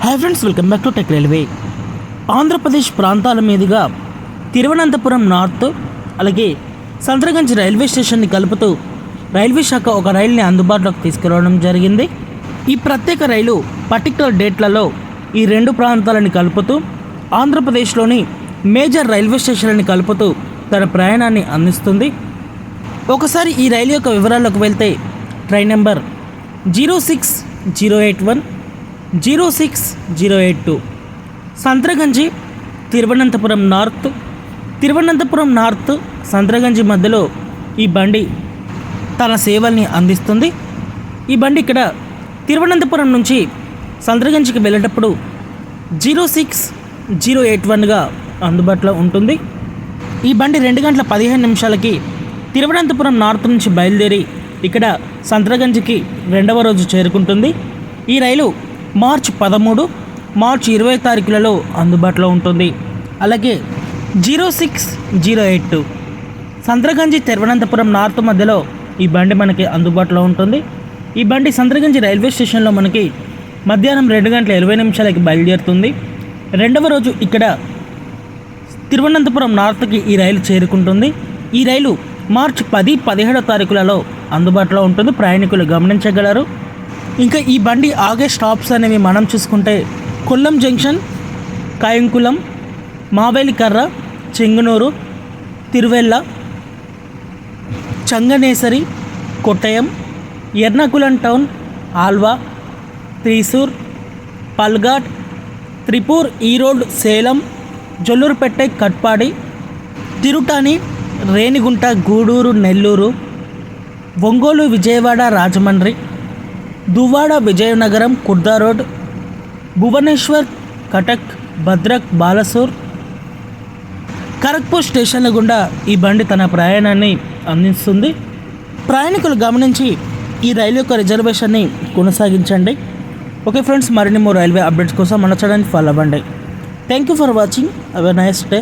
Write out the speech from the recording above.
Hi friends, welcome back to tech railway. Andhra Pradesh ప్రాంతాల మీదుగా Thiruvananthapuram north అలాగే సంత్రగంజ్ రైల్వే స్టేషన్ని కలుపుతూ రైల్వే శాఖ ఒక రైలుని అందుబాటులోకి తీసుకురావడం జరిగింది. ఈ ప్రత్యేక రైలు పర్టికులర్ డేట్లలో ఈ రెండు ప్రాంతాలను కలుపుతూ ఆంధ్రప్రదేశ్లోని మేజర్ రైల్వే స్టేషన్లని కలుపుతూ తన ప్రయాణాన్ని అందిస్తుంది. ఒకసారి ఈ రైలు యొక్క వివరాల్లోకి వెళ్తే ట్రైన్ నెంబర్ 06081 06082 సంత్రగంజి తిరువనంతపురం నార్త్ సంత్రగంజి మధ్యలో ఈ బండి తన సేవల్ని అందిస్తుంది. ఈ బండి ఇక్కడ తిరువనంతపురం నుంచి సంత్రగంజికి వెళ్ళేటప్పుడు 06081గా అందుబాటులో ఉంటుంది. ఈ బండి 2 గంటల 15 నిమిషాలకి తిరువనంతపురం నార్త్ నుంచి బయలుదేరి ఇక్కడ సంత్రగంజికి 2వ రోజు చేరుకుంటుంది. ఈ రైలు మార్చి 13, మార్చి 20 తారీఖులలో అందుబాటులో ఉంటుంది. అలాగే 06082 సంత్రగంజి తిరువనంతపురం నార్త్ మధ్యలో ఈ బండి మనకి అందుబాటులో ఉంటుంది. ఈ బండి సంత్రగంజి రైల్వే స్టేషన్లో మనకి మధ్యాహ్నం 2 గంటల 20 నిమిషాలకి బయలుదేరుతుంది. 2వ రోజు ఇక్కడ తిరువనంతపురం నార్త్కి ఈ రైలు చేరుకుంటుంది. ఈ రైలు మార్చి 10, 17 తారీఖులలో అందుబాటులో ఉంటుంది. ప్రయాణికులు గమనించగలరు. ఇంకా ఈ బండి ఆగే స్టాప్స్ అనేవి మనం చూసుకుంటే Kollam junction, Kayamkulam, Mavelikara, Chengannur, Thiruvalla, Changanassery, Kottayam, Ernakulam town, Aluva, Thrissur, Palghat, Tiruppur, Erode, Salem, Jolarpettai, Katpadi, Tiruttani, Renigunta, Gudur, Nellore, Ongole, Vijayawada, Rajahmundry, Duvvada, Vizianagaram, Khurda road, Bhubaneswar, Cuttack, Bhadrak, Balasore, Kharagpur స్టేషన్ల గుండా ఈ బండి తన ప్రయాణాన్ని అందిస్తుంది. ప్రయాణికులు గమనించి ఈ రైలు యొక్క రిజర్వేషన్ని కొనసాగించండి. ఓకే ఫ్రెండ్స్, మరిన్ని రైల్వే అప్డేట్స్ కోసం మన ఛానల్ని ఫాలో అవ్వండి. Thank you for watching. Have a nice day.